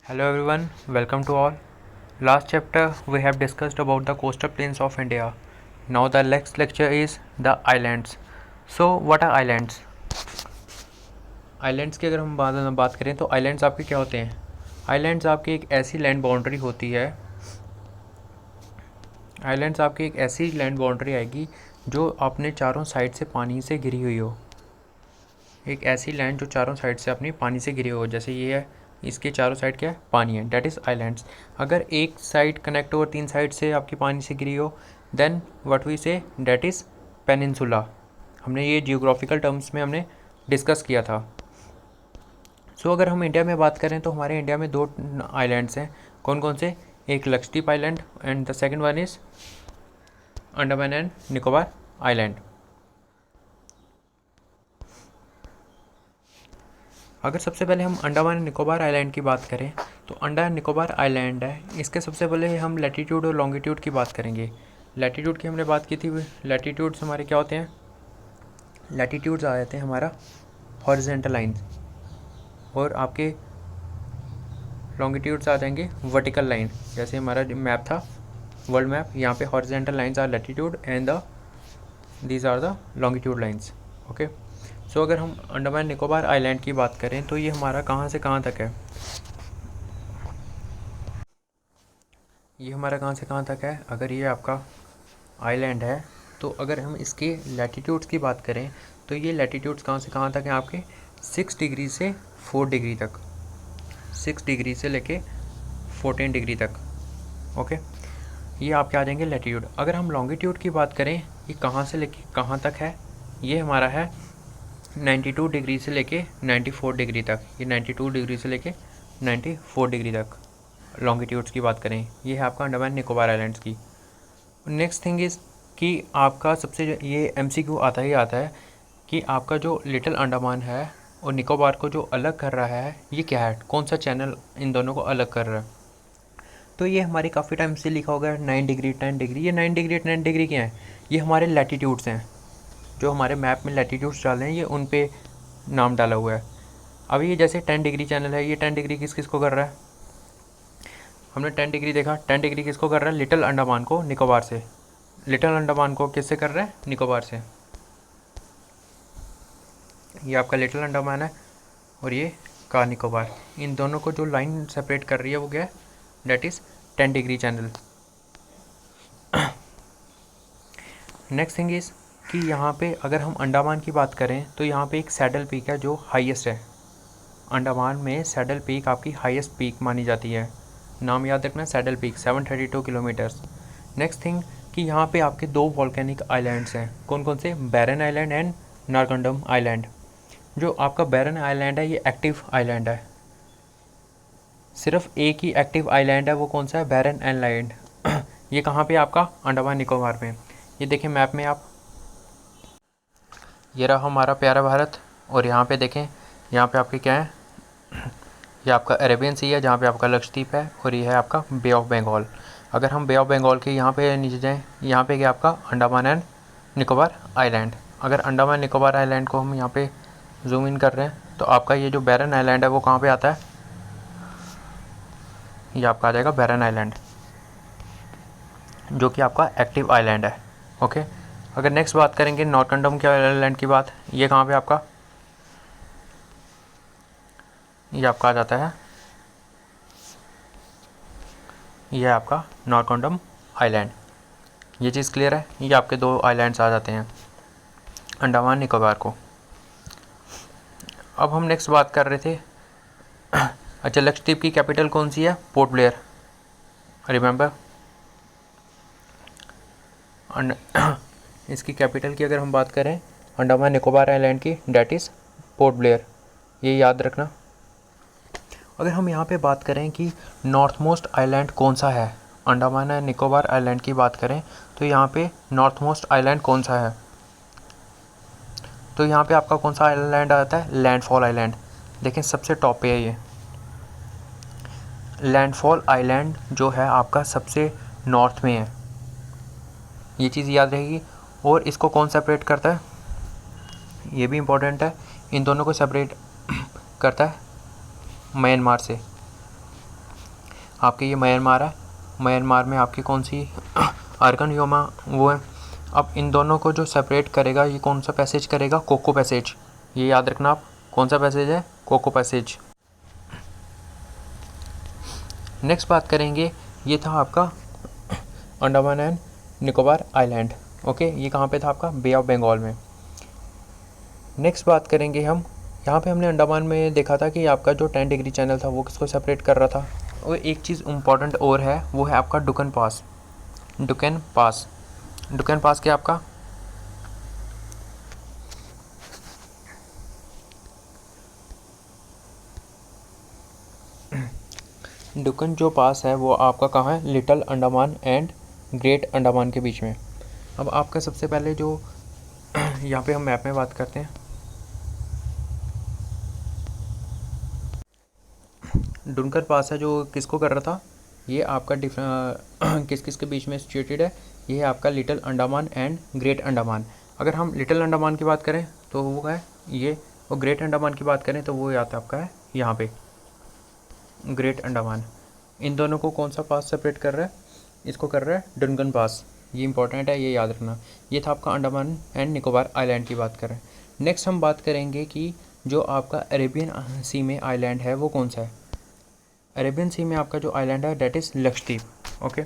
Hello everyone, welcome to all. Last chapter we have discussed about the coastal plains of India. Now the next lecture is the islands. So what are islands? Islands की अगर हम बात करें तो islands आपके क्या होते हैं? आइलैंड्स आपकी एक ऐसी लैंड बाउंड्री होती है। आइलैंड्स आपकी एक ऐसी लैंड बाउंड्री आएगी जो अपने चारों साइड से पानी से घिरी हुई हो। एक ऐसी लैंड जो चारों साइड से अपनी पानी से घिरी हो, जैसे ये है, इसके चारों साइड क्या है? पानी है, डेट इज़ आइलैंड्स। अगर एक साइड कनेक्ट हो और तीन साइड से आपकी पानी से घिरी हो, देन व्हाट वी से, डेट इज़ पेनिनसुला। हमने ये जियोग्राफिकल टर्म्स में हमने डिस्कस किया था। सो अगर हम इंडिया में बात करें तो हमारे इंडिया में दो आइलैंड्स हैं। कौन कौन से? एक Lakshadweep island and the second one is Andaman and Nicobar island. अगर सबसे पहले हम अंडमान एंड निकोबार आइलैंड की बात करें तो अंडमान निकोबार आइलैंड है, इसके सबसे पहले हम लैटीट्यूड और लॉन्गिट्यूड की बात करेंगे। लैटीट्यूड की हमने बात की थी। लैटीट्यूड्स हमारे क्या होते हैं? लैटीट्यूड्स आ जाते हैं हमारा हॉरिजेंटल लाइंस, और आपके लॉन्गिट्यूड्स आ जाएंगे वर्टिकल लाइन। जैसे हमारा मैप था, वर्ल्ड मैप, यहाँ पे horizontal lines are latitude and these are the longitude lines. Okay, so अगर हम अंडमान निकोबार आइलैंड की बात करें तो ये हमारा कहाँ से कहाँ तक है? ये हमारा कहाँ से कहाँ तक है? अगर ये आपका आइलैंड है तो अगर हम इसके लैटीट्यूड्स की बात करें तो ये लैटीट्यूड्स कहाँ से कहाँ तक हैं आपके? 6 डिग्री से 4 डिग्री तक, 6 डिग्री से लेके 14 डिग्री तक। ओके, ये आपके आ जाएंगे लैटीट्यूड। अगर हम लॉन्गिट्यूड की बात करें, ये कहाँ से लेके कहाँ तक है? ये हमारा है 92 डिग्री से लेके 94 डिग्री तक। ये 92 डिग्री से लेके 94 डिग्री तक लॉन्गिट्यूड्स की बात करें। ये है आपका अंडमान निकोबार आइलैंड्स की। नेक्स्ट थिंग इज़ कि आपका सबसे ये एमसीक्यू आता ही आता है कि आपका जो लिटिल अंडमान है और निकोबार को जो अलग कर रहा है, ये क्या है? कौन सा चैनल इन दोनों को अलग कर रहा है? तो ये हमारी काफ़ी टाइम से लिखा होगा 9 डिग्री 10 डिग्री। ये 9 डिग्री 10 डिग्री क्या है? ये हमारे लैटीट्यूड्स हैं। जो हमारे मैप में लैटीट्यूड्स डाले हैं, ये उन पे नाम डाला हुआ है। अब ये जैसे 10 डिग्री चैनल है, ये 10 डिग्री किस किस को कर रहा है? हमने 10 डिग्री देखा, 10 डिग्री किसको कर रहा है? लिटिल अंडमान को निकोबार से। लिटिल अंडमान को किससे कर रहा है? निकोबार से। ये आपका लिटिल अंडमान है और ये कार निकोबार। इन दोनों को जो लाइन सेपरेट कर रही है वो क्या है? That is 10 degree channel. Next thing is कि यहाँ पे अगर हम अंडमान की बात करें तो यहाँ पे एक सैडल पीक है जो हाईएस्ट है। अंडमान में सैडल पीक आपकी हाईएस्ट पीक मानी जाती है। नाम याद रखना, saddle peak, 732 kilometres. Next thing कि यहाँ पे आपके दो वॉल्केनिक आइलैंड्स हैं। कौन कौन से? बैरन आइलैंड एंड नारकंडम आइलैंड। जो आपका बैरन आइलैंड है ये एक्टिव आइलैंड है। सिर्फ एक ही एक्टिव आइलैंड है, वो कौन सा है? बैरन आइलैंड। ये कहाँ पे? आपका अंडमान निकोबार में। ये देखें मैप में आप, ये रहा हमारा प्यारा भारत, और यहाँ पे देखें, यहाँ पे आपके क्या है? ये आपका अरेबियन सी है जहाँ पे आपका लक्षद्वीप है, और ये है आपका बे ऑफ बंगाल। अगर हम बे ऑफ बंगाल के यहाँ पे नीचे जाएँ, यहाँ पे क्या आपका? Andaman and Nicobar island. अगर अंडमान निकोबार आइलैंड को हम यहाँ पे जूम इन कर रहे हैं तो आपका ये जो बैरन आइलैंड है वो कहाँ पे आता है? ये आपका आ जाएगा बैरन आइलैंड, जो कि आपका एक्टिव आइलैंड है। ओके, अगर नेक्स्ट बात करेंगे नॉरकंडम के आइलैंड की बात, ये कहाँ पे आपका? ये आपका आ जाता है, ये है आपका नॉरकंडम आइलैंड। ये चीज़ क्लियर है? ये आपके दो आइलैंड्स आ जाते हैं अंडमान निकोबार को। अब हम नेक्स्ट बात कर रहे थे, अच्छा, लक्षद्वीप की कैपिटल कौन सी है? Port Blair, remember. इसकी कैपिटल की अगर हम बात करें अंडमान निकोबार आइलैंड की, डेट इज़ पोर्ट ब्लेयर, ये याद रखना। अगर हम यहाँ पे बात करें कि नॉर्थ मोस्ट आइलैंड कौन सा है, अंडमान एंड निकोबार आइलैंड की बात करें तो यहाँ पे नॉर्थ मोस्ट आइलैंड कौन सा है? तो यहाँ पे आपका कौन सा आइलैंड आता है? Landfall island. देखें सबसे टॉप पे है ये लैंडफॉल आइलैंड, जो है आपका सबसे नॉर्थ में है। ये चीज़ याद रहेगी। और इसको कौन सेपरेट करता है? ये भी इम्पोर्टेंट है, इन दोनों को सेपरेट करता है म्यांमार से। आपके ये म्यांमार है, म्यांमार में आपकी कौन सी आर्कन योमा वो है। अब इन दोनों को जो सेपरेट करेगा ये कौन सा पैसेज करेगा, कोको पैसेज। ये याद रखना आप, कौन सा पैसेज है, कोको पैसेज। नेक्स्ट बात करेंगे, ये था आपका Andaman and Nicobar island. Okay, ये कहाँ पे था आपका, बे ऑफ बंगाल में। नेक्स्ट बात करेंगे हम, यहाँ पे हमने अंडमान में देखा था कि आपका जो 10 डिग्री चैनल था वो किसको सेपरेट कर रहा था। और एक चीज़ इम्पॉर्टेंट और है, वो है आपका डुकन पास। डुकन पास, डुकन पास क्या आपका, डुकन जो पास है वो आपका कहाँ है, little Andaman and great Andaman के बीच में। अब आपका सबसे पहले जो यहाँ पे हम मैप में बात करते हैं, डुनकर पास है जो किसको कर रहा था, ये आपका किस किस के बीच में सिचुएटेड है, ये है आपका little Andaman and great Andaman. अगर हम लिटिल अंडमान की बात करें तो वो है ये, और ग्रेट अंडमान की बात करें तो वो आता है आपका है यहाँ पे ग्रेट अंडमान। इन दोनों को कौन सा पास सेपरेट कर रहा है, इसको कर रहा है डुनगन पास। ये इंपॉर्टेंट है, ये याद रखना। ये था आपका अंडमान एंड निकोबार आइलैंड की बात कर रहे हैं। नेक्स्ट हम बात करेंगे कि जो आपका अरेबियन सी में आइलैंड है वो कौन सा है। अरेबियन सी में आपका जो आइलैंड है that is Lakshadweep. Okay,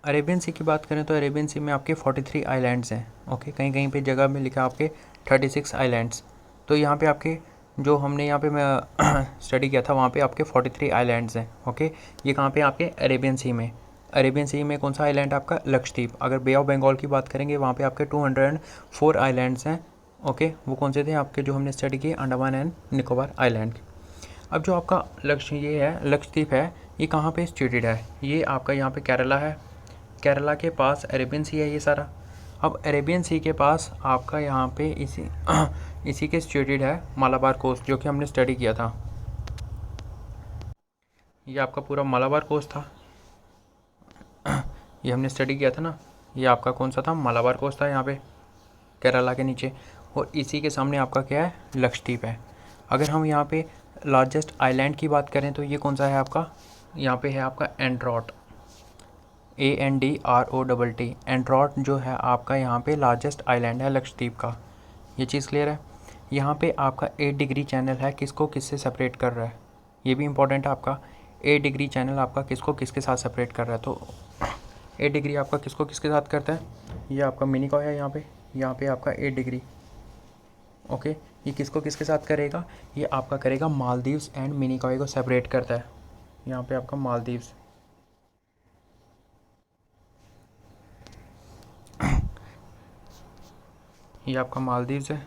Arabian sea की बात करें तो अरेबियन सी में आपके 43 आइलैंड्स हैं। ओके, कहीं कहीं पे जगह में लिखा आपके 36 आइलैंड्स। तो यहाँ पे आपके जो हमने यहाँ पे मैं स्टडी किया था वहाँ पे आपके 43 आइलैंड्स हैं। ओके, ये कहाँ पे आपके अरेबियन सी में। अरेबियन सी में कौन सा आइलैंड आपका, लक्षद्वीप। अगर बे ऑफ बंगाल की बात करेंगे वहाँ पे आपके 204 आइलैंड्स हैं। ओके, वो कौन से थे आपके जो हमने स्टडी किए, अंडमान एंड निकोबार आइलैंड। अब जो आपका ये है लक्षद्वीप है, ये कहाँ पे सिचुएटेड है, ये आपका यहाँ पे केरला है। केरला के पास अरेबियन सी है ये सारा। अब अरेबियन सी के पास आपका यहाँ पे इसी के सिचुएटेड है मालाबार कोस्ट, जो कि हमने स्टडी किया था। ये आपका पूरा मालाबार कोस्ट था, ये हमने स्टडी किया था ना। ये आपका कौन सा था, मालाबार कोस्ट था यहाँ पे केरला के नीचे। और इसी के सामने आपका क्या है, लक्षद्वीप है। अगर हम यहाँ पे लार्जेस्ट आइलैंड की बात करें तो ये कौन सा है आपका, यहाँ पे है आपका एंड्रॉट, ANDROTT। एंड्रॉट जो है आपका यहाँ पे लार्जेस्ट आइलैंड है लक्षद्वीप का। ये चीज़ क्लियर है। यहाँ पे आपका 8 डिग्री चैनल है, किसको किससे सेपरेट कर रहा है, ये भी इंपॉर्टेंट है आपका। 8 डिग्री चैनल आपका किसको किसके साथ सेपरेट कर रहा है, तो 8 डिग्री आपका किसको किसके साथ करता है, ये आपका मिनिकॉय है यहाँ पे आपका 8 डिग्री। ओके, ये किसको किसके साथ करेगा, ये आपका करेगा मालदीव्स एंड मिनिकॉय को सेपरेट करता है। यहाँ पे आपका मालदीव्स, ये आपका मालदीव्स है,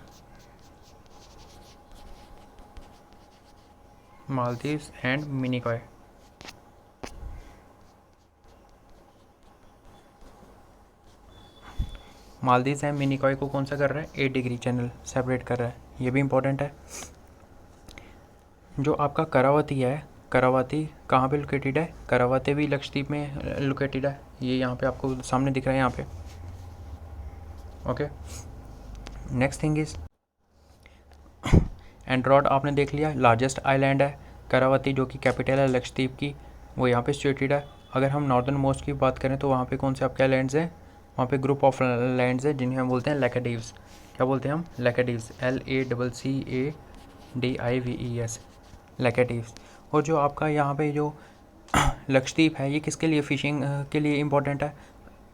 मालदीव्स एंड मिनिकॉय। मालदीव्स एंड मिनिकॉय को कौन सा कर रहा है, 8 डिग्री चैनल सेपरेट कर रहा है, ये भी इंपॉर्टेंट है। जो आपका करावती है, करावती कहाँ पे लोकेटेड है, करावती भी लक्षद्वीप में लोकेटेड है। ये यहाँ पे आपको सामने दिख रहा है यहाँ पे। Okay, next thing is Android आपने देख लिया, लार्जेस्ट आइलैंड है। करावती जो कि कैपिटल है लक्षद्वीप की, वो यहाँ पे सिचुएटेड है। अगर हम नॉर्दर्न मोस्ट की बात करें तो वहाँ पे कौन से आपके आइलैंड्स हैं, वहाँ पे ग्रुप ऑफ लैंड्स है जिन्हें हम बोलते हैं लैकेडीव्स। क्या बोलते हैं हम, लैकेडीव्स, LACCADIVES, लैकेडीव्स। और जो आपका यहाँ पे जो लक्षद्वीप है ये किसके लिए, फ़िशिंग के लिए इम्पोर्टेंट है।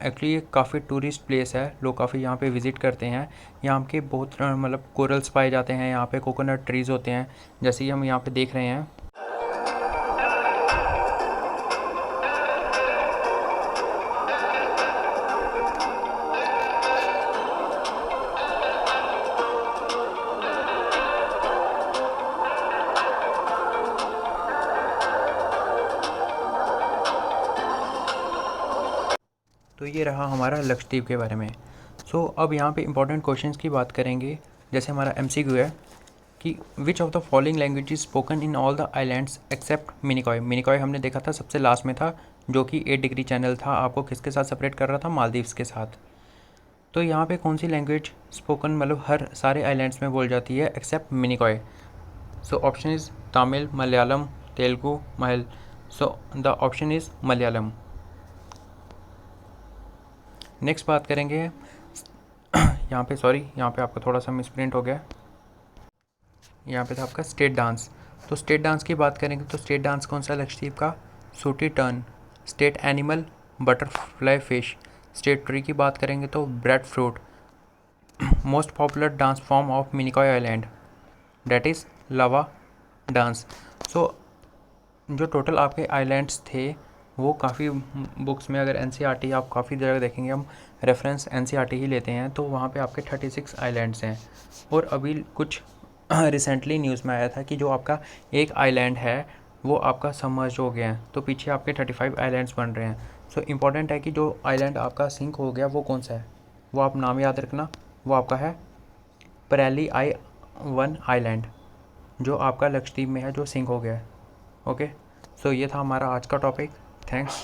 एक्चुअली ये काफ़ी टूरिस्ट प्लेस है, लोग काफ़ी यहाँ पे विज़िट करते हैं। यहाँ के बहुत मतलब कोरल्स पाए जाते हैं, यहाँ पे कोकोनट ट्रीज़ होते हैं, जैसे कि हम यहाँ पे देख रहे हैं। तो ये रहा हमारा लक्षद्वीप के बारे में। अब यहाँ पे इंपॉर्टेंट क्वेश्चंस की बात करेंगे। जैसे हमारा MCQ है कि which of the following language is spoken in all the islands except Minicoy. Minicoy हमने देखा था सबसे लास्ट में था, जो कि 8 डिग्री चैनल था, आपको किसके साथ सेपरेट कर रहा था, मालदीव्स के साथ। तो यहाँ पे कौन सी लैंग्वेज स्पोकन मतलब हर सारे आइलैंड्स में बोल जाती है except Minicoy, so option is Tamil, Malayalam, Telugu, Mahal. So the option is Malayalam. Next बात करेंगे यहाँ पे आपका थोड़ा सा मिसप्रिंट हो गया। यहाँ पे था आपका स्टेट डांस। तो स्टेट डांस की बात करेंगे तो स्टेट डांस कौन सा है लक्षद्वीप का? Sooty tern. State animal butterfly fish. State tree की बात करेंगे तो bread fruit. Most popular dance form of Minicoy island, that is lava dance. So जो टोटल आपके आइलैंड्स थे वो काफ़ी बुक्स में, अगर एनसीईआरटी आप काफ़ी जगह देखेंगे, हम रेफरेंस एनसीईआरटी ही लेते हैं, तो वहाँ पे आपके 36 आइलैंड्स हैं। और अभी कुछ रिसेंटली न्यूज़ में आया था कि जो आपका एक आइलैंड है वो आपका सबमर्ज हो गया है, तो पीछे आपके 35 आइलैंड्स बन रहे हैं। सो इम्पॉर्टेंट है कि जो आइलैंड आपका सिंक हो गया वो कौन सा है, वो आप नाम याद रखना, वो आपका है परेली I1 आइलैंड, जो आपका लक्षद्वीप में है, जो सिंक हो गया है। ओके, सो ये था हमारा आज का टॉपिक। थैंक्स।